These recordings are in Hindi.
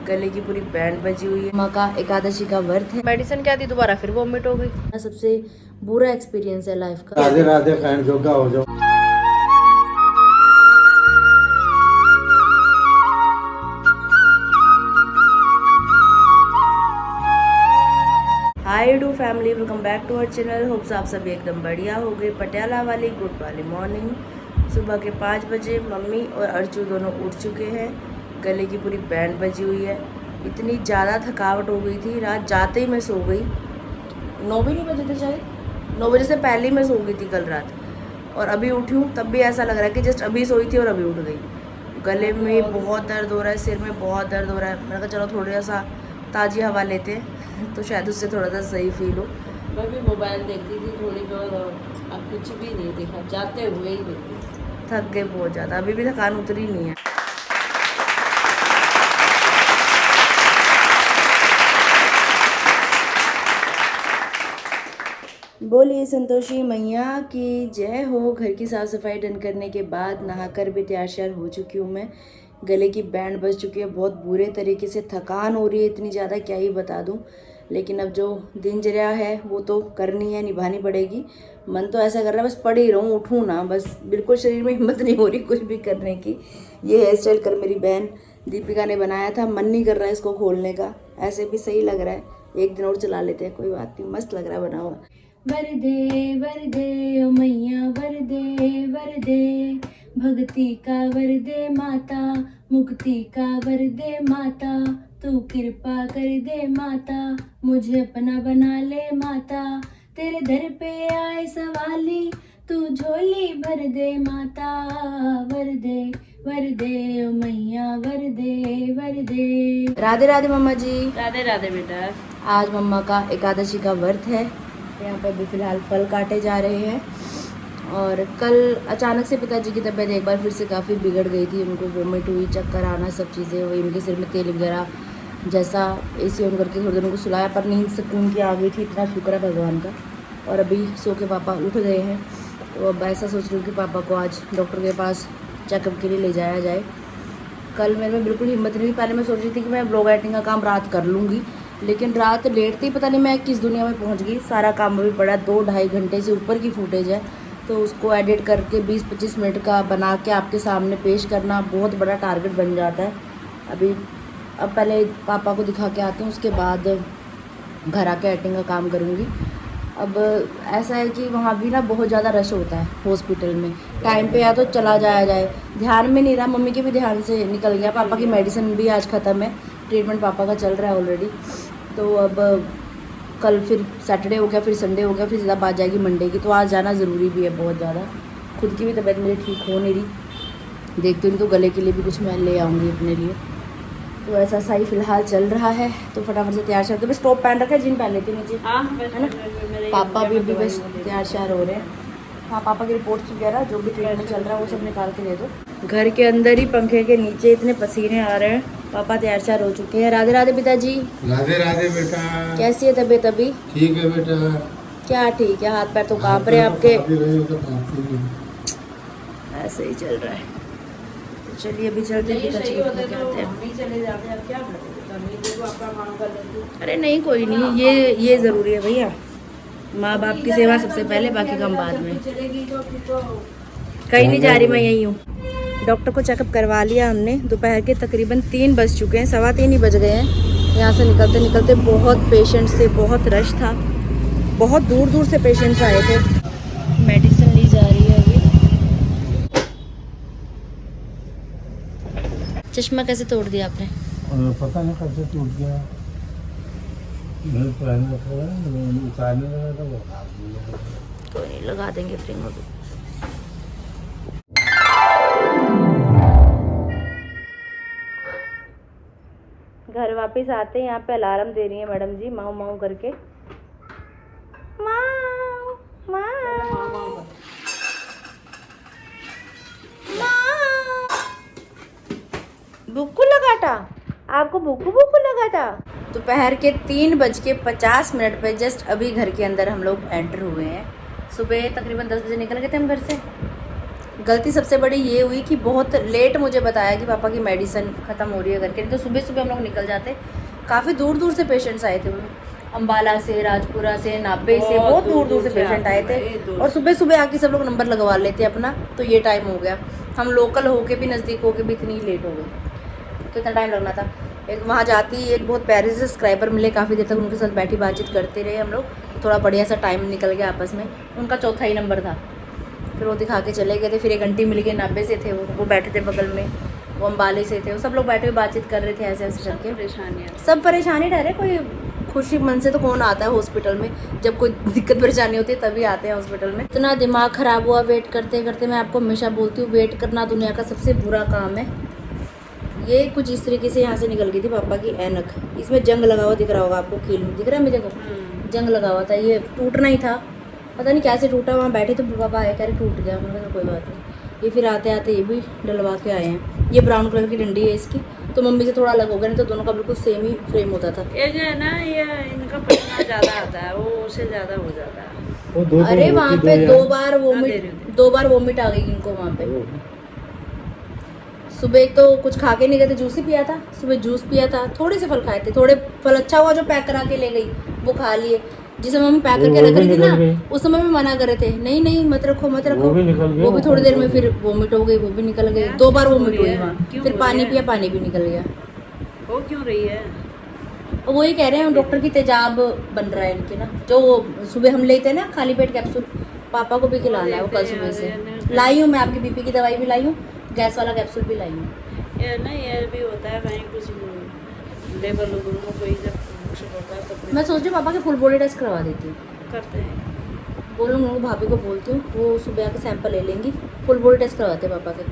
गले की पूरी बैंड बजी हुई है। माँ का एकादशी का व्रत है। मेडिसिन क्या दी, दोबारा फिर वॉमिट हो गई। सबसे बुरा एक्सपीरियंस है लाइफ का। राधे राधे फ्रेंड, जोगा हो जाओ। Hi do family, welcome back to our channel. Hopes आप सभी एकदम बढ़िया हो गए। पटियाला वाली गुड वाली मॉर्निंग। सुबह के 5 बजे मम्मी और अर्चू दोनों उठ चुके हैं। गले की पूरी बैंड बजी हुई है। इतनी ज़्यादा थकावट हो गई थी, रात जाते ही मैं सो गई। 9 भी नहीं बजे थे शायद, 9 बजे से पहले ही मैं सो गई थी कल रात। और अभी उठी हूँ तब भी ऐसा लग रहा है कि जस्ट अभी सोई थी और अभी उठ गई। गले में बहुत दर्द हो रहा है, सिर में बहुत दर्द हो रहा है। मैंने कहा चलो थोड़ा सा ताज़ी हवा लेते हैं तो शायद उससे थोड़ा सा सही फील हो। मैं भी मोबाइल देखती थी थोड़ी बहुत और अब कुछ भी नहीं देखा, जाते हुए ही देखी। थक गए बहुत ज़्यादा, अभी भी थकान उतरी नहीं है। बोलिए संतोषी मैया की जय हो। घर की साफ़ सफाई डन करने के बाद नहाकर भी तैयार श्यार हो चुकी हूँ मैं। गले की बैंड बज चुकी है, बहुत बुरे तरीके से थकान हो रही है, इतनी ज़्यादा क्या ही बता दूँ। लेकिन अब जो दिनचर्या है वो तो करनी है, निभानी पड़ेगी। मन तो ऐसा कर रहा है बस पड़ी रहूँ, उठूँ ना, बस बिल्कुल शरीर में हिम्मत नहीं हो रही कुछ भी करने की। ये हेयर स्टाइल कर मेरी बहन दीपिका ने बनाया था, मन नहीं कर रहा है इसको खोलने का। ऐसे भी सही लग रहा है, एक दिन और चला लेते हैं, कोई बात नहीं, मस्त लग रहा है बना हुआ। वरदे वरदे ओ मैया, वरदे वरदे, भक्ति का वरदे माता, मुक्ति का वरदे माता, तू कृपा कर दे माता, मुझे अपना बना ले माता, तेरे दर पे आए सवाली, तू झोली भर दे माता, वरदे वरदे ओ मैया, वरदे वरदे। राधे राधे मम्मा जी। राधे राधे बेटा। आज मम्मा का एकादशी का व्रत है। यहाँ पर भी फ़िलहाल फल काटे जा रहे हैं। और कल अचानक से पिताजी की तबीयत एक बार फिर से काफ़ी बिगड़ गई थी। उनको वोमिट हुई, चक्कर आना, सब चीज़ें हुई। उनके सिर में तेल वगैरह जैसा। एसी ऑन करके थोड़ी देर उनको सुलाया, पर नींद सुकून की आ गई थी, इतना शुक्र है भगवान का। और अभी सो के पापा उठ गए हैं, तो अब ऐसा सोच रही हूँ कि पापा को आज डॉक्टर के पास चेकअप के लिए ले जाया जाए। कल मेरे में बिल्कुल हिम्मत नहीं हुई। पहले मैं सोच रही थी कि मैं ब्लॉग एडिटिंग का काम रात कर लूँगी, लेकिन रात लेटती पता नहीं मैं किस दुनिया में पहुंच गई। सारा काम भी पड़ा, 2-2.5 घंटे से ऊपर की फुटेज है, तो उसको एडिट करके 20-25 मिनट का बना के आपके सामने पेश करना बहुत बड़ा टारगेट बन जाता है। अब पहले पापा को दिखा के आती हूँ, उसके बाद घर आके एडिटिंग का काम करूँगी। अब ऐसा है कि वहाँ भी ना बहुत ज़्यादा रश होता है हॉस्पिटल में। टाइम पे या तो चला जाया जाए, ध्यान में नहीं रहा, मम्मी के भी ध्यान से निकल गया। पापा की मेडिसिन भी आज ख़त्म है, ट्रीटमेंट पापा का चल रहा है ऑलरेडी। तो अब कल फिर सैटरडे हो गया, फिर संडे हो गया, फिर ज़्यादा बात जाएगी मंडे की। तो आज जाना ज़रूरी भी है बहुत ज़्यादा। खुद की भी तबीयत मेरी ठीक हो नहीं रही, देखती हूँ तो गले के लिए भी कुछ मैं ले आऊँगी अपने लिए। तो ऐसा सही फिलहाल चल रहा है। तो फटाफट से तैयार श्यार, बस टॉप पहन रखा है, जीन पहन लेती हूँ नीचे, है ना। पापा भी बस तैयार श्यार हो रहे हैं। हाँ, पापा की रिपोर्ट्स वगैरह जो भी ट्रीटमेंट चल रहा है वो सब निकाल के दे दो। घर के अंदर ही पंखे के नीचे इतने पसीने आ रहे हैं। पापा तैयार श्यार हो चुके हैं। राधे राधे पिताजी। राधे राधे बेटा। कैसी है तबीयत अभी? ठीक है बेटा। क्या ठीक है, हाथ पैर तो कांप रहे हैं आपके। तो ऐसे ही चल रहा है। तो चलिए अभी चलते हैं, पिताजी को लेके आते हैं। चले जाते हैं, क्या करें, आपका काम कर लेते। अरे नहीं, कोई नहीं, ये ज़रूरी है भैया। माँ बाप की सेवा सबसे पहले, बाकी काम बाद में। चलेगी तो फिर तो कहीं नहीं जा रही, मैं यहीं हूँ। डॉक्टर को चेकअप करवा लिया हमने। दोपहर के तकरीबन 3 बज चुके हैं, 3:15 ही बज गए हैं। यहाँ से निकलते निकलते बहुत पेशेंट्स थे, बहुत रश था, बहुत दूर दूर से पेशेंट्स आए थे। मेडिसिन ली जा रही है अभी। चश्मा कैसे तोड़ दिया आपने? पता नहीं कैसे टूट गया। उतारने लगा था वो हाथ में। कोई नहीं, लगा देंगे फ्री में। घर वापस आते हैं, यहाँ पे अलार्म दे रही है मैडम जी, माऊ माऊ करके। माऊ माऊ भूखू लगा था आपको, भूखू लगा था। दोपहर के 3:50 पे जस्ट अभी घर के अंदर हम लोग एंटर हुए हैं। सुबह तकरीबन 10 बजे निकल गए थे हम घर से। गलती सबसे बड़ी ये हुई कि बहुत लेट मुझे बताया कि पापा की मेडिसिन ख़त्म हो रही है करके, तो सुबह सुबह हम लोग निकल जाते। काफ़ी दूर दूर से पेशेंट्स आए थे, अम्बाला से, राजपुरा से, नाभे से, बहुत दूर दूर से पेशेंट आए थे। और सुबह सुबह आके सब लोग नंबर लगवा लेते अपना, तो ये टाइम हो गया। हम लोकल होके भी, नज़दीक होके भी इतनी लेट हो गई, तो इतना टाइम लगना था। एक वहाँ जाती एक बहुत प्यारे से सब्सक्राइबर मिले, काफ़ी देर तक उनके साथ बैठी बातचीत करते रहे हम लोग, थोड़ा बढ़िया सा टाइम निकल गया आपस में। उनका चौथा ही नंबर था, फिर वो दिखा के चले गए थे। फिर एक आंटी मिल गई, नाभे से थे वो बैठे थे बगल में, वो अम्बाले से थे, वो सब लोग बैठे हुए बातचीत कर रहे थे ऐसे ऐसे करके। परेशानियाँ सब परेशानी रह रहे, कोई खुशी मन से तो कौन आता है हॉस्पिटल में, जब कोई दिक्कत परेशानी होती है तभी आते हैं हॉस्पिटल में। इतना दिमाग ख़राब हुआ वेट करते करते। मैं आपको हमेशा बोलती हूँ, वेट करना दुनिया का सबसे बुरा काम है। ये कुछ इस तरीके से यहाँ से निकल गई थी पापा की ऐनक, इसमें जंग लगा हुआ दिख रहा होगा आपको, कील में दिख रहा है मेरे को, जंग लगा हुआ था, ये टूटना ही था, पता नहीं कैसे टूटा। वहाँ बैठे तो पापा आए, कह रहे टूट गया, मैंने कहा कोई बात नहीं। ये फिर आते आते ये भी डलवा के आए हैं। ये ब्राउन कलर की डंडी है इसकी, तो मम्मी से थोड़ा अलग हो गया, नहीं तो दोनों का बिल्कुल सेम ही फ्रेम होता था। ये जो है ना, ये इनका पसीना ज़्यादा आता है, वो उससे ज़्यादा हो जाता है। अरे वहाँ पे दो बार हाँ, वोमिट आ गई इनको वहाँ पे। सुबह एक तो कुछ खा के नहीं गए थे, जूस ही पिया था, सुबह जूस पिया था, थोड़े से फल खाए थे, थोड़े फल अच्छा हुआ जो पैक करा के ले गई, वो खा लिए। जिस समय मम्मी पैक करके रख रही थी ना, उस समय भी मना कर रहे थे, नहीं नहीं मत रखो मत रखो। वो भी थोड़ी देर में फिर वोमिट हो गई, वो भी निकल गई, 2 बार वोमिट हुई वहाँ। फिर पानी पिया, पानी भी निकल गया। वो क्यों रही है? वो ये कह रहे हैं डॉक्टर की तेजाब बन रहा है इनके ना, जो सुबह हम लेते हैं ना खाली पेट कैप्सूल, पापा को भी खिलाना है। वो कल सुबह से लाई हूँ मैं, आपकी बीपी की दवाई भी लाई हूँ, गैस वाला कैप्सूल भी लाई हूँ। ये ना, ये भी होता है कहीं कुछ लेवल कोई जब होता है तो मैं सोच रही हूँ पापा के फुल बॉडी टेस्ट करवा देती हूँ, करते हैं। बोलूँगी भाभी को बोलती हूँ, वो सुबह आके सैंपल ले लेंगी, फुल बॉडी टेस्ट करवाते हैं पापा के,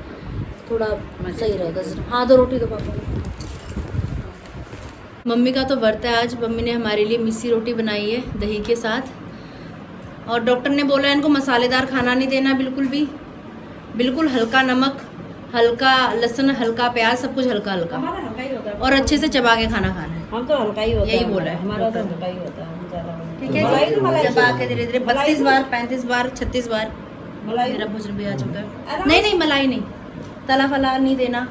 थोड़ा सही रहेगा। हाँ 2 रोटी दो पापा को। मम्मी का तो व्रत है आज, मम्मी ने हमारे लिए मिस्सी रोटी बनाई है दही के साथ, और डॉक्टर ने बोला इनको मसालेदार खाना नहीं देना बिल्कुल भी, बिल्कुल हल्का नमक, हल्का लहसुन, हल्का प्याज, सब कुछ हल्का हल्का, हमारा हल्का ही होता है, और अच्छे से चबा के खाना खाना है। हम तो हल्का ही होता है, यही बोला है हमारा तो हल्का ही होता है, हम ज़्यादा ठीक है, चबा के धीरे धीरे 32 बार, 35 बार, 36 बार मलाई मेरा भोजन भी आ चुका है। नहीं नहीं मलाई नहीं, तला फला नहीं देना,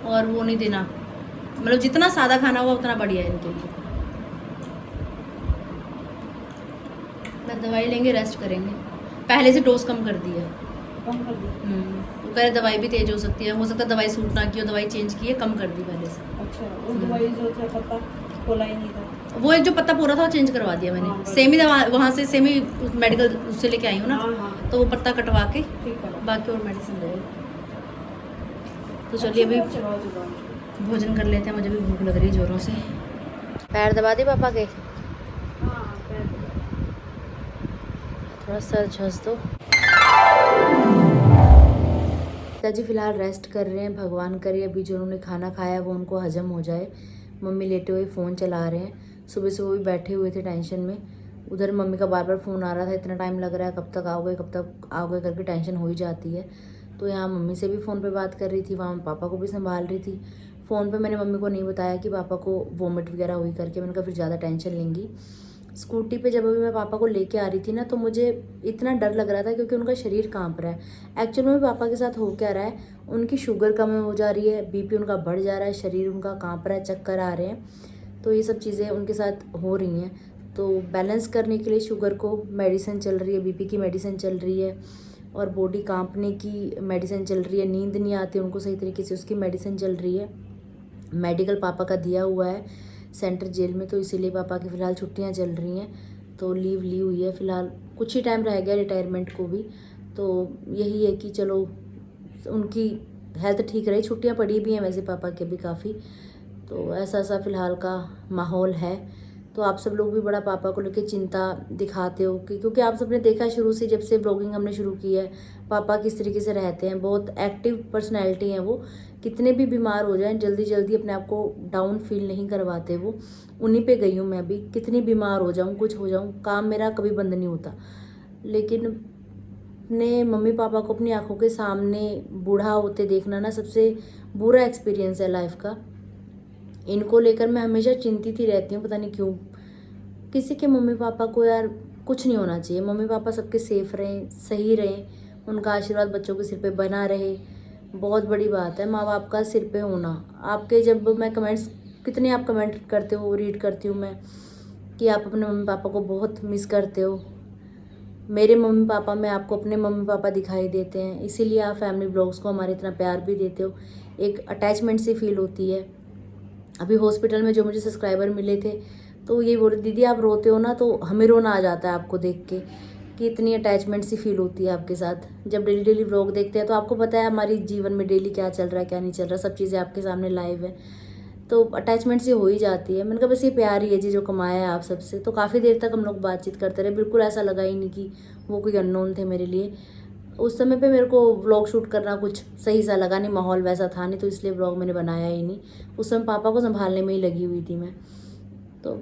और वो नहीं देना, मतलब जितना सादा खाना हुआ उतना बढ़िया है इनके लिए। मैं दवाई लेंगे, रेस्ट करेंगे, पहले से डोज कम कर दी है। कम कर दी। वो कह रहे दवाई भी तेज हो सकती है, हो सकता है दवाई सूट ना की हो, दवाई चेंज की है, कम कर दी पहले से। अच्छा, वो दवाई जो था पत्ता खोला ही नहीं था, वो एक जो पत्ता पूरा था वो चेंज करवा दिया मैंने, हाँ, सेम ही दवा वहाँ से सेम ही मेडिकल उससे लेके आई हूँ ना, हाँ हाँ तो वो पत्ता कटवा के ठीक है। बाकी और मेडिसिन ले। तो चलिए अभी चलो भोजन कर लेते हैं, मुझे भी भूख लग रही है जोरों से। पैर दबा दे पापा के, थोड़ा सर झस दो। पिताजी फिलहाल रेस्ट कर रहे हैं, भगवान करे अभी जो उन्होंने खाना खाया वो उनको हजम हो जाए। मम्मी लेटे हुए फ़ोन चला रहे हैं, सुबह से वो भी बैठे हुए थे टेंशन में। उधर मम्मी का बार बार फ़ोन आ रहा था, इतना टाइम लग रहा है, कब तक आओगे करके टेंशन हो ही जाती है। तो यहाँ मम्मी से भी फ़ोन पे बात कर रही थी, वहाँ पापा को भी संभाल रही थी। फ़ोन पे मैंने मम्मी को नहीं बताया कि पापा को वोमिट वगैरह हुई करके, मैंने कहा फिर ज़्यादा टेंशन लेंगी। स्कूटी पे जब अभी मैं पापा को लेके आ रही थी ना, तो मुझे इतना डर लग रहा था क्योंकि उनका शरीर कांप रहा है। एक्चुअल में पापा के साथ हो क्या रहा है, उनकी शुगर कम हो जा रही है, बीपी उनका बढ़ जा रहा है, शरीर उनका कांप रहा है, चक्कर आ रहे हैं, तो ये सब चीज़ें उनके साथ हो रही हैं। तो बैलेंस करने के लिए शुगर को मेडिसिन चल रही है, बीपी की मेडिसिन चल रही है, और बॉडी कांपने की मेडिसिन चल रही है, नींद नहीं आती उनको सही तरीके से उसकी मेडिसिन चल रही है। मेडिकल पापा का दिया हुआ है सेंट्रल जेल में, तो इसीलिए पापा की फ़िलहाल छुट्टियां चल रही हैं, तो लीव ली हुई है फ़िलहाल, कुछ ही टाइम रह गया रिटायरमेंट को भी। तो यही है कि चलो उनकी हेल्थ ठीक रहे, छुट्टियां पड़ी भी हैं वैसे पापा के भी काफ़ी, तो ऐसा फ़िलहाल का माहौल है। तो आप सब लोग भी बड़ा पापा को लेकर चिंता दिखाते हो कि क्योंकि आप सब ने देखा शुरू से, जब से ब्लॉगिंग हमने शुरू की है, पापा किस तरीके से रहते हैं, बहुत एक्टिव पर्सनैलिटी हैं वो, कितने भी बीमार हो जाएं जल्दी अपने आप को डाउन फील नहीं करवाते वो। उन्हीं पे गई हूँ मैं भी, कितनी बीमार हो जाऊँ, कुछ हो जाऊँ, काम मेरा कभी बंद नहीं होता, लेकिन अपने मम्मी पापा को अपनी आंखों के सामने बूढ़ा होते देखना ना सबसे बुरा एक्सपीरियंस है लाइफ का। इनको लेकर मैं हमेशा चिंतित ही रहती हूँ, पता नहीं क्यों। किसी के मम्मी पापा को यार कुछ नहीं होना चाहिए, मम्मी पापा सबके सेफ रहें, सही रहें, उनका आशीर्वाद बच्चों के सिर पे बना रहे। बहुत बड़ी बात है माँ बाप का सिर पे होना। आपके जब मैं कमेंट्स, कितने आप कमेंट करते हो, रीड करती हूँ मैं कि आप अपने मम्मी पापा को बहुत मिस करते हो। मेरे मम्मी पापा में आपको अपने मम्मी पापा दिखाई देते हैं, इसीलिए आप फैमिली व्लॉग्स को हमारे इतना प्यार भी देते हो। एक अटैचमेंट सी फील होती है। अभी हॉस्पिटल में जो मुझे सब्सक्राइबर मिले थे तो ये बोल रहे, दीदी आप रोते हो ना तो हमें रोना आ जाता है आपको देख के, कि इतनी अटैचमेंट सी फील होती है आपके साथ। जब डेली डेली व्लॉग देखते हैं तो आपको पता है हमारी जीवन में डेली क्या चल रहा है क्या नहीं चल रहा, सब चीज़ें आपके सामने लाइव है, तो अटैचमेंट सी हो ही जाती है। मैंने कहा बस ये प्यार ही है जी जो कमाया है आप सबसे। तो काफ़ी देर तक हम लोग बातचीत करते रहे, बिल्कुल ऐसा लगा ही नहीं कि वो कोई अननोन थे मेरे लिए। उस समय पे मेरे को व्लॉग शूट करना कुछ सही सा लगा नहीं, माहौल वैसा था नहीं, तो इसलिए व्लॉग मैंने बनाया ही नहीं। उस समय पापा को संभालने में ही लगी हुई थी मैं। तो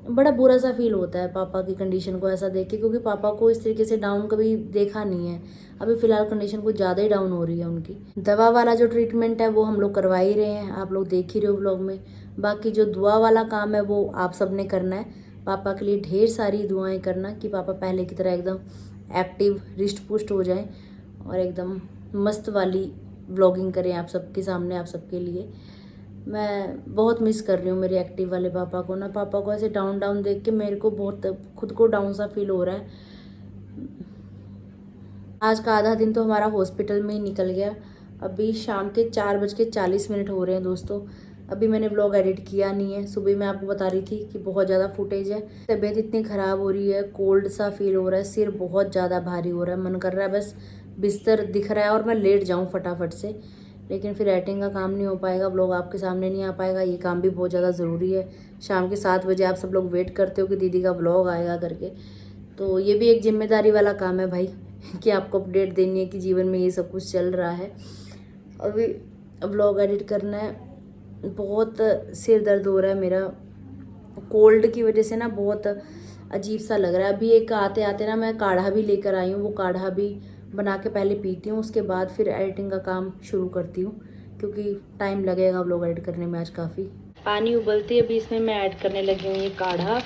बड़ा बुरा सा फील होता है पापा की कंडीशन को ऐसा देख के, क्योंकि पापा को इस तरीके से डाउन कभी देखा नहीं है। अभी फ़िलहाल कंडीशन कुछ ज़्यादा ही डाउन हो रही है उनकी। दवा वाला जो ट्रीटमेंट है वो हम लोग करवा ही रहे हैं, आप लोग देख ही रहे हो व्लॉग में। बाकी जो दुआ वाला काम है वो आप सब ने करना है। पापा के लिए ढेर सारी दुआएं करना कि पापा पहले की तरह एकदम एक्टिव, रिष्ट पुष्ट हो जाएं और एकदम मस्त वाली व्लॉगिंग करें आप सबके सामने, आप सबके लिए। मैं बहुत मिस कर रही हूँ मेरे एक्टिव वाले पापा को ना। पापा को ऐसे डाउन डाउन देख के मेरे को बहुत खुद को डाउन सा फील हो रहा है। आज का आधा दिन तो हमारा हॉस्पिटल में ही निकल गया। अभी शाम के 4:40 हो रहे हैं दोस्तों। अभी मैंने व्लॉग एडिट किया नहीं है। सुबह मैं आपको बता रही थी कि बहुत ज़्यादा फुटेज है। तबीयत इतनी ख़राब हो रही है, कोल्ड सा फील हो रहा है, सिर बहुत ज़्यादा भारी हो रहा है, मन कर रहा है बस बिस्तर दिख रहा है और मैं लेट जाऊँ फटाफट से। लेकिन फिर एडिटिंग का काम नहीं हो पाएगा, व्लॉग आपके सामने नहीं आ पाएगा। ये काम भी बहुत ज़्यादा ज़रूरी है। शाम के 7 बजे आप सब लोग वेट करते हो कि दीदी का व्लॉग आएगा करके, तो ये भी एक जिम्मेदारी वाला काम है भाई कि आपको अपडेट देनी है कि जीवन में ये सब कुछ चल रहा है। अभी व्लॉग एडिट करना है, बहुत सिर दर्द हो रहा है मेरा कोल्ड की वजह से ना, बहुत अजीब सा लग रहा है। अभी एक आते आते ना मैं काढ़ा भी लेकर आई हूँ, वो काढ़ा भी बना के पहले पीती हूँ, उसके बाद फिर एडिटिंग का काम शुरू करती हूँ, क्योंकि टाइम लगेगा व्लॉग एडिट करने में आज काफ़ी। पानी उबलती है, अभी इसमें मैं ऐड करने लगी हूँ ये काढ़ा।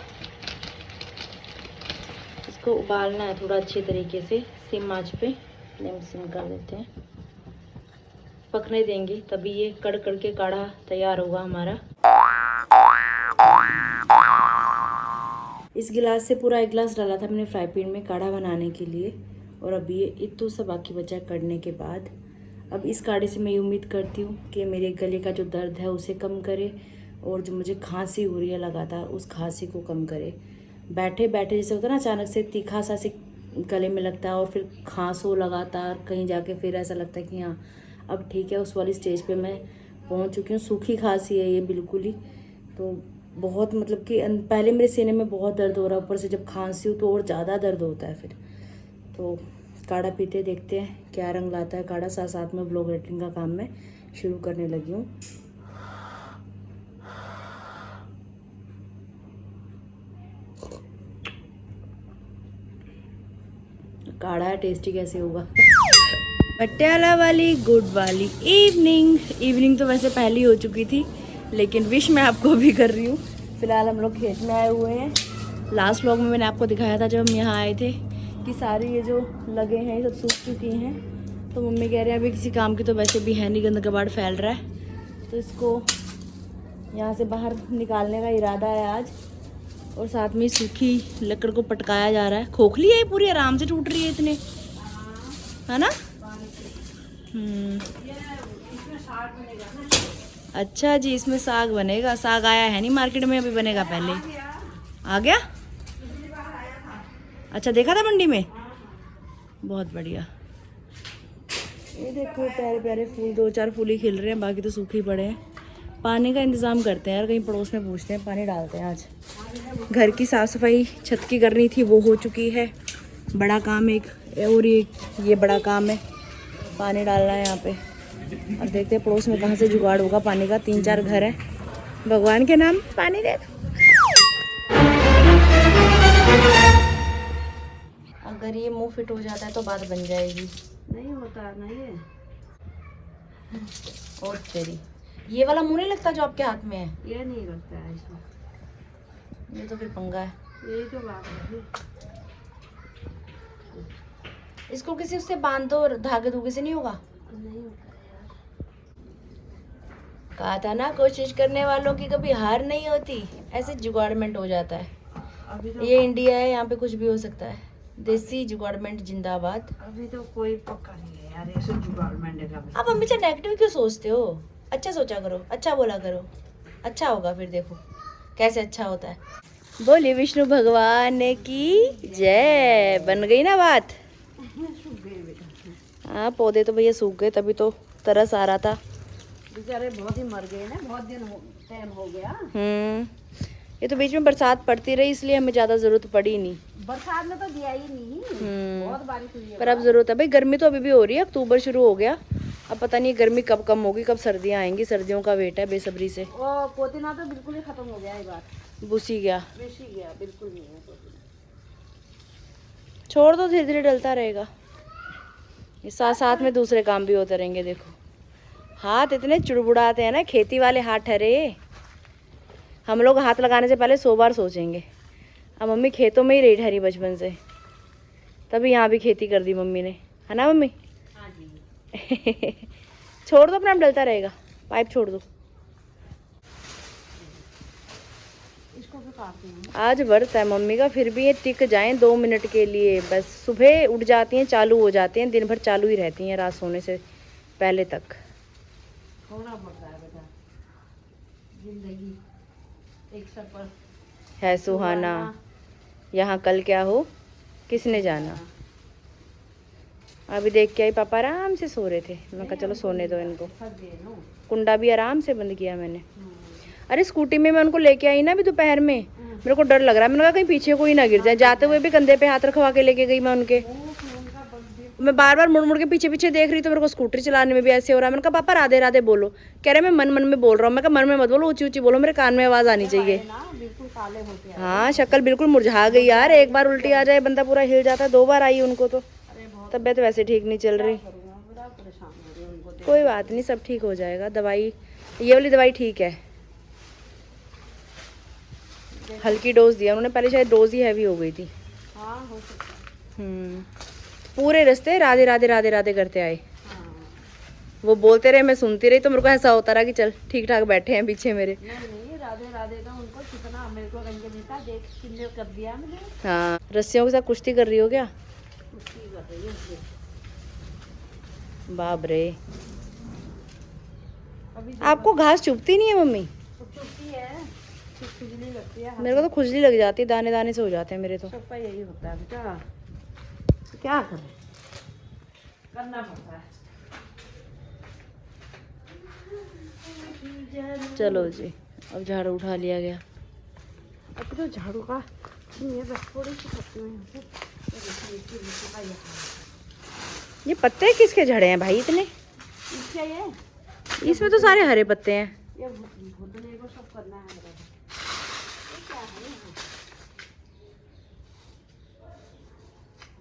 इसको उबालना है थोड़ा अच्छे तरीके से, सिम आंच पे सिम कर देते हैं, पकने देंगे तभी ये कड़ कड़ के काढ़ा तैयार होगा हमारा। इस गिलास से पूरा 1 गिलास डाला था मैंने फ्राई पैन में काढ़ा बनाने के लिए, और अभी ये इतना सा बाकी बचा करने के बाद। अब इस काढ़े से मैं ये उम्मीद करती हूँ कि मेरे गले का जो दर्द है उसे कम करे, और जो मुझे खांसी हो रही है लगातार उस खांसी को कम करे। बैठे बैठे जैसे होता है ना, अचानक से तीखा सा से गले में लगता है और फिर खांसो लगातार, कहीं जाके फिर ऐसा लगता है कि हाँ अब ठीक है, उस वाली स्टेज पे मैं पहुंच चुकी हूँ। सूखी खांसी है ये बिल्कुल ही, तो बहुत मतलब कि पहले मेरे सीने में बहुत दर्द हो रहा है, ऊपर से जब खांसी हो तो और ज़्यादा दर्द होता है फिर। तो काढ़ा पीते देखते हैं क्या रंग लाता है काढ़ा। साथ साथ में व्लॉग एडिटिंग का काम मैं शुरू करने लगी हूँ। काढ़ा है, टेस्टी कैसे होगा। पटियाला वाली गुड वाली इवनिंग तो वैसे पहली हो चुकी थी, लेकिन विश मैं आपको भी कर रही हूँ। फिलहाल हम लोग खेत में आए हुए हैं। लास्ट व्लॉग में मैंने आपको दिखाया था जब हम यहाँ आए थे कि सारे ये जो लगे हैं सब सूख चुकी हैं। तो मम्मी कह रहे हैं अभी किसी काम की तो वैसे भी है नहीं, गंद कबाड़ फैल रहा है, तो इसको यहाँ से बाहर निकालने का इरादा है आज। और साथ में सूखी लकड़ को पटकाया जा रहा है। खोखली है ये पूरी, आराम से टूट रही है इतने, है ना। अच्छा जी, इसमें साग बनेगा। साग आया है नहीं मार्केट में, अभी बनेगा पहले। आ गया? अच्छा, देखा था मंडी में। बहुत बढ़िया। ये देखो प्यारे प्यारे फूल, 2-4 फूल ही खिल रहे हैं, बाकी तो सूखे पड़े हैं। पानी का इंतज़ाम करते हैं यार, कहीं पड़ोस में पूछते हैं, पानी डालते हैं आज। घर की साफ़ सफाई छत की करनी थी, वो हो चुकी है। बड़ा काम एक और ये बड़ा काम है, पानी डालना है यहाँ पे। अब देखते हैं पड़ोस में कहाँ से जुगाड़ होगा पानी का। 3-4 घर है, भगवान के नाम पानी दे दो। अगर ये मुंह फिट हो जाता है तो बात बन जाएगी। नहीं होता ना ये। और तेरी ये वाला मुंह नहीं लगता जो आपके हाथ में है? ये नहीं लगता है इसमें। ये तो फिर पंगा है। यही तो बात है। इसको किसी उससे बांध दो, धागे धूगे से नहीं होगा। नहीं होता यार। कहा था ना, कोशिश करने वालों की कभी हार नहीं होती। ऐसे जुगाड़मेंट हो जाता है। अभी तो ये इंडिया है, यहाँ पे कुछ भी हो सकता है। देसी जुगाड़मेंट जिंदाबाद। अभी तो कोई पक्का नहीं है यार, ऐसे जुगाड़मेंट का भी। आप हमेशा नेगेटिव क्यों सोचते हो? अच्छा सोचा करो, अच्छा बोला करो, अच्छा होगा। फिर देखो कैसे अच्छा होता है। बोलिए विष्णु भगवान की जय। बन गई ना बात। सूख गए बेटा, हाँ, पौधे तो भैया सूख गए, तभी तो तरस आ रहा था। बेचारे बहुत ही मर गए ना, बहुत टाइम हो गया। ये तो बीच में बरसात पड़ती रही, इसलिए हमें ज्यादा जरूरत पड़ी नहीं। बरसात में तो दिया ही नहीं, बहुत बारिश हुई है। पर अब जरूरत है भाई, गर्मी तो अभी भी हो रही है, अक्टूबर शुरू हो गया। अब पता नहीं गर्मी कब कम होगी, कब सर्दियाँ आएंगी। सर्दियों का वेट है बेसब्री से। वो पोतीना तो बिल्कुल ही खत्म हो गया है बार, बुसी गया, बेच ही गया, बिल्कुल नहीं है पोतीना। छोड़ दो, धीरे धीरे डलता रहेगा। ये साथ साथ में दूसरे काम भी होते रहेंगे। देखो हाथ इतने चुड़बुड़ाते हैं ना, खेती वाले हाथ ठहरे। हम लोग हाथ लगाने से पहले 100 बार सोचेंगे। अब मम्मी खेतों में ही रही ठहरी बचपन से, तभी यहाँ भी खेती कर दी मम्मी ने, है ना मम्मी? हाँ जी। छोड़ दो, अपना आप डलता रहेगा। पाइप छोड़ दो। इसको भी काटती हूँ। आज व्रत है मम्मी का, फिर भी ये टिक जाएं 2 मिनट के लिए बस। सुबह उठ जाती हैं, चालू हो जाती हैं, दिन भर चालू ही रहती हैं, रात सोने से पहले तक। होना पड़ता है बेटा, जिंदगी एक सफर है सुहाना, यहाँ कल क्या हो किसने जाना। अभी देख के आई, पापा आराम से सो रहे थे। मैं कहा चलो सोने दो इनको। कुंडा भी आराम से बंद किया मैंने। अरे स्कूटी में मैं उनको लेके आई ना अभी दोपहर में, मेरे को डर लग रहा है। मैंने कहा कहीं पीछे कोई ना गिर जाए। जाते हुए भी कंधे पे हाथ रखवा के लेके गई मैं उनके। मैं बार बार मुड़ मुड़ के पीछे पीछे देख रही, तो मेरे को स्कूटर चलाने में भी ऐसे हो रहा है। मैंने कहा पापा राधे राधे बोलो। कह रहे मैं मन मन में बोल रहा हूँ। मैं कहा मन में मत बोलो, ऊंची ऊंची बोलो, मेरे कान में आवाज आनी चाहिए। बिल्कुल काले होते हैं। हाँ, शक्ल बिल्कुल मुरझा गई यार। एक बार उल्टी आ जाए बंदा पूरा हिल जाता है। 2 बार आई उनको तो। तबीयत वैसे ठीक नहीं चल रही। परेशान हो रही हूँ उनको। कोई बात नहीं, सब ठीक हो जाएगा। दवाई, ये वाली दवाई ठीक है। हल्की डोज दिया उन्होंने, पहले शायद डोज ही हैवी हो गई थी। हाँ हो सकता है। पूरे रास्ते राधे राधे राधे राधे करते आए। हाँ। वो बोलते रहे, मैं सुनती रही, तो मेरे को ऐसा होता रहा कि चल ठीक ठाक बैठे हैं पीछे मेरे। नहीं राधे राधे का उनको कितना मेरे को रंग देता, देख किन्ने कर दिया मैंने। हाँ, रस्सियों के साथ कुश्ती कर रही हो क्या? कुश्ती कर रही है। बाप रे, अभी आपको घास चुभती नहीं है मम्मी? चुपती है, खुजली लगती है। मेरे को तो खुजली लग जाती है, दाने दाने से हो जाते हैं मेरे तो। सबका यही होता है बेटा, क्या करें, करना पड़ता है। चलो जी, अब झाड़ू उठा लिया गया। अब तो झाड़ू का नहीं है, बस थोड़ी सी पत्ती में ये पत्ते किसके झड़े हैं भाई इतने? इसका ये इसमें तो सारे हरे पत्ते हैं। ये भुनने को सब करना है मेरे को। ये क्या है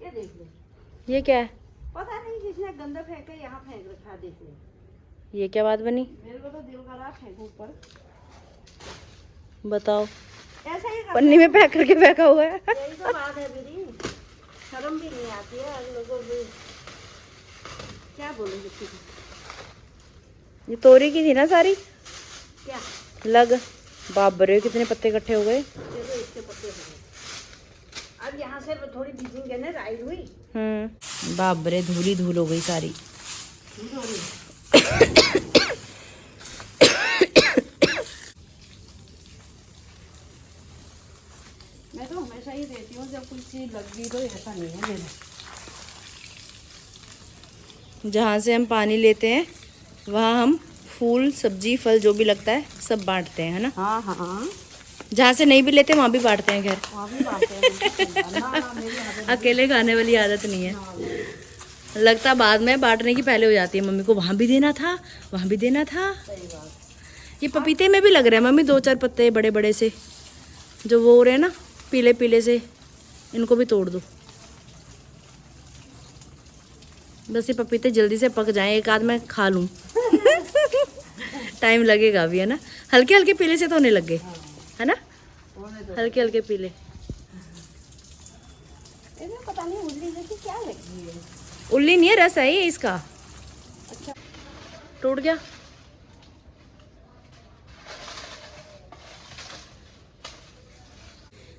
ये देख ले, ये क्या है? पता नहीं किसने गंदा फेंक के यहाँ फेंक रखा। देख ले, ये क्या बात बनी? मेरे को तो दिल कर रहा फेंकू ऊपर। बताओ, ऐसा ही पन्नी में पैक करके फेंका हुआ है। यही तो बात है मेरी, शर्म भी नहीं आती है अगले को भी। क्या बोलूँगी किसी को? ये तोरी की थी ना सारी? क्या लग, बाप रे कितने पत्ते इकट्ठे हो गए। देखो इसके पत्ते हो गए। अब यहाँ से थोड़ी बीजिंग ना राइड हुई, बाप रे धूली धूल हो गई सारी। धूल हो रही। मैं तो हमेशा ही देती हूँ, जब कुछ चीज लग गई तो ऐसा नहीं है मेरा। जहाँ से हम पानी लेते हैं वहाँ हम फूल सब्जी फल जो भी लगता है सब बांटते हैं, है ना? हाँ हाँ, जहाँ से नहीं भी लेते वहाँ भी बांटते हैं। खैर वहाँ भी बातें हैं। ना मेरी आदत अकेले खाने वाली आदत नहीं है। लगता बाद में, बांटने की पहले हो जाती है। मम्मी को वहाँ भी देना था, वहाँ भी देना था। सही बात। ये पपीते में भी लग रहे हैं मम्मी 2-4 पत्ते बड़े बड़े से, जो वो हो रहे हैं ना पीले पीले से, इनको भी तोड़ दो। बस ये पपीते जल्दी से पक जाएं, एक आध मैं खा लूँ। टाइम लगेगा अभी, है ना? हल्के हल्के पीले से तो होने लग गए, है ना? हल्के हल्के पीले। पता नहीं उल्ली जैसी क्या लगी है। उल्ली नहीं है, रस है ये इसका। अच्छा टूट गया।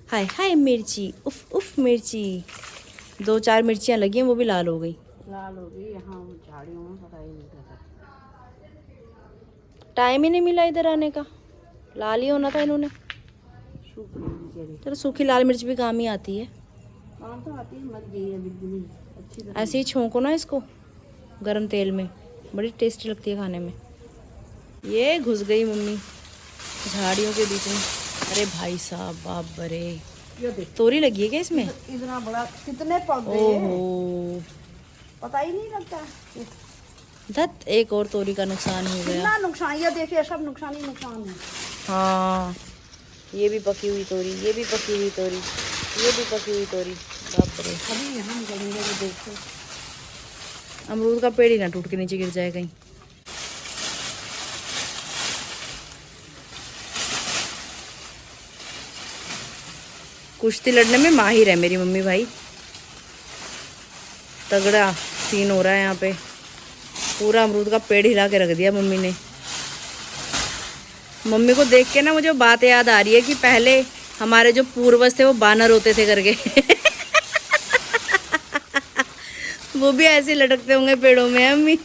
हाय हाय मिर्ची, उफ उफ मिर्ची। 2-4 मिर्चियाँ लगी हैं, वो भी लाल हो गई। लाल हो गई यहाँ झाड़ियों में, पता ही नहीं चला। टाइम ही नहीं मिला इधर आने का, लाल ही होना था इन्होंने। सूख रही बेचारी। चलो सूखी लाल मिर्च भी काम ही आती है। काम तो आती है, मर गई है बिल्कुल ही अच्छी तरह। ऐसे ही छोंको ना इसको गरम तेल में, बड़ी टेस्टी लगती है खाने में। ये घुस गई मम्मी झाड़ियों के बीच में। अरे भाई साहब, बाप रे, ये देख तोरी लगी है क्या इसमें? इतना बड़ा, कितने पौधे हैं, ओहो, पता ही नहीं लगता। धत, एक और तोरी का नुकसान हो गया। कितना नुकसान, ये देखिए सब नुकसान ही नुकसान है। हाँ, ये भी पकी हुई तोरी, ये भी पकी हुई तोरी, ये भी पकी हुई तोरी। बाप रे, अभी यहाँ निकलेंगे तो देखो। अमरूद का पेड़ ही ना टूट के नीचे गिर जाए कहीं। कुश्ती लड़ने में माहिर है मेरी मम्मी भाई, तगड़ा सीन हो रहा है यहाँ पे। पूरा अमरूद का पेड़ हिला के रख दिया मम्मी ने। मम्मी को देख के ना मुझे बात याद आ रही है कि पहले हमारे जो पूर्वज थे वो बानर होते थे करके। वो भी ऐसे लटकते होंगे पेड़ों में अम्मी।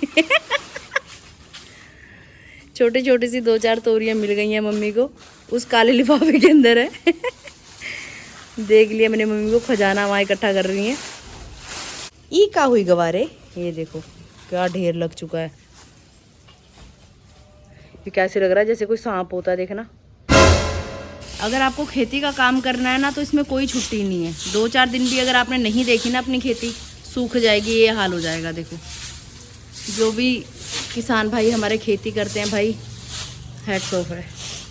छोटी छोटी सी 2-4 तोरियां मिल गई हैं मम्मी को, उस काले लिफाफे के अंदर है। देख लिया मैंने मम्मी को, खजाना वहाँ इकट्ठा कर रही हैं। ई का हुई गवारे, ये देखो क्या ढेर लग चुका है। ये कैसे लग रहा है जैसे कोई सांप होता है, देखना। अगर आपको खेती का काम करना है ना तो इसमें कोई छुट्टी नहीं है। 2-4 दिन भी अगर आपने नहीं देखी ना अपनी खेती, सूख जाएगी, ये हाल हो जाएगा। देखो जो भी किसान भाई हमारे खेती करते हैं भाई, हैट्स ऑफ है।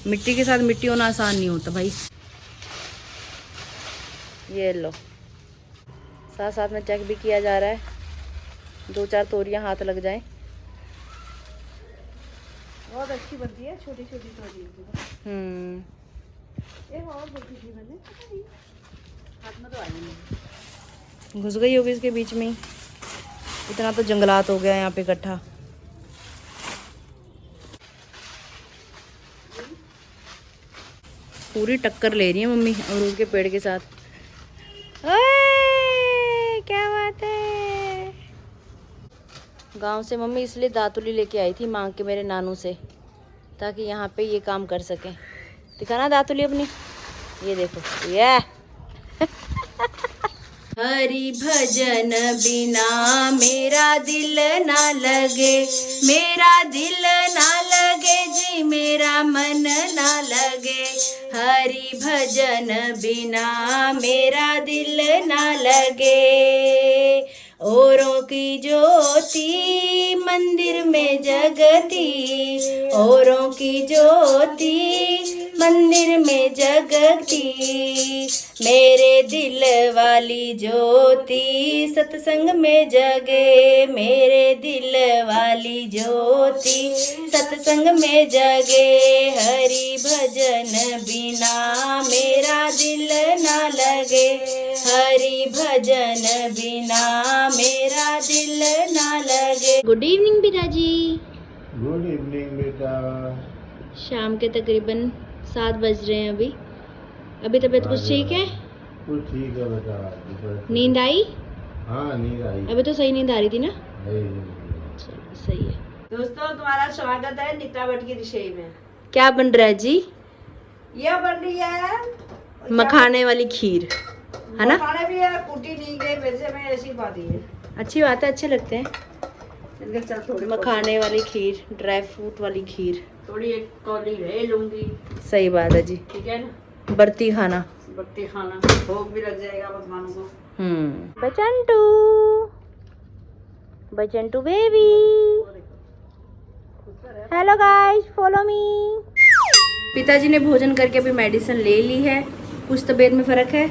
मिट्टी के साथ मिट्टी होना आसान नहीं होता भाई। ये लो, साथ साथ में चेक भी किया जा रहा है, 2-4 तोरियां हाथ लग जाएं। बहुत अच्छी बनती है छोटी छोटी तोरी। ये और बड़ी सी बने, पता नहीं हाथ में तो आई नहीं। घुस गई होगी इसके बीच में ही। इतना तो जंगलात हो गया यहाँ पे इकट्ठा। पूरी टक्कर ले रही है मम्मी अमरूद के पेड़ के साथ। ओए, क्या बात है। गांव से मम्मी इसलिए दातुली लेके आई थी मांग के मेरे नानू से, ताकि यहाँ पे ये काम कर सकें। दिखाना दातुली अपनी, ये देखो ये। हरि भजन बिना मेरा दिल ना लगे, मेरा दिल ना लगे जी, मेरा मन ना लगे। हरि भजन बिना मेरा दिल ना लगे। औरों की ज्योति मंदिर में जगती, औरों की ज्योति मंदिर में जगती। मेरे दिल वाली ज्योति सत्संग में जगे, मेरे दिल वाली ज्योति सत्संग में जगे। हरि भजन बिना मेरा दिल ना लगे, हरि भजन बिना मेरा दिल ना लगे। गुड इवनिंग बेटा जी। गुड इवनिंग बेटा। शाम के तकरीबन 7 बज रहे हैं अभी। अभी तबीयत कुछ ठीक है? कुछ ठीक है बेटा। नींद आई? हाँ नींद आई। अभी तो सही नींद आ रही थी ना? नहीं। सही है। दोस्तों तुम्हारा स्वागत है नीता भट्ट की रसोई में। क्या बन रहा है जी? यह बन रही है मखाने वाली खीर, है ना? मखाने भी है, कुटी नहीं गई, वैसे में ऐसी बात ही है। अच्छी बात है, अच्छे लगते हैं। चल थोड़ी मखाने वाली खीर, ड्राई फ्रूट वाली खीर। थोड़ी एक कौली ले लूंगी। सही बात है जी, ठीक है ना, बरती खाना। बत्ती खाना, भोग भी लग जाएगा भगवान को। बचंटू, बचंटू बेबी। Hello guys, follow me. पिताजी ने भोजन करके अभी मेडिसिन ले ली है। कुछ तबीयत में फर्क है?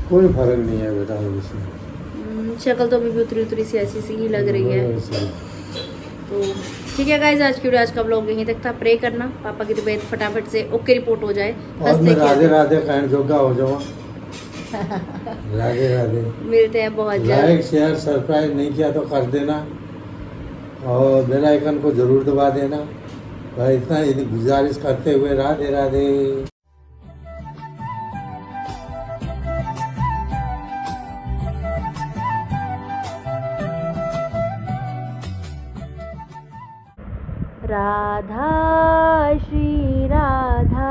कोई फर्क नहीं है बेटा इसमें। शक्ल तो अभी भी उतरी उतरी सी ऐसी सी ही लग रही है। तो ठीक है गाइस, आज की वीडियो, आज का ब्लॉग यहीं तक था। प्रे करना पापा की तबीयत फटाफट से ओके रिपोर्ट हो जाए। और मैं राधे राधे कहने जोगा हो जाऊँ। राधे राधे। मिलते हैं बहुत जल्द। लाइक शेयर सब्सक्राइब नहीं किया तो कर देना और बेल आइकन को जरूर दबा देना। भाई इतना ही गुजारिश करते हुए राधे राधे। राधा श्री राधा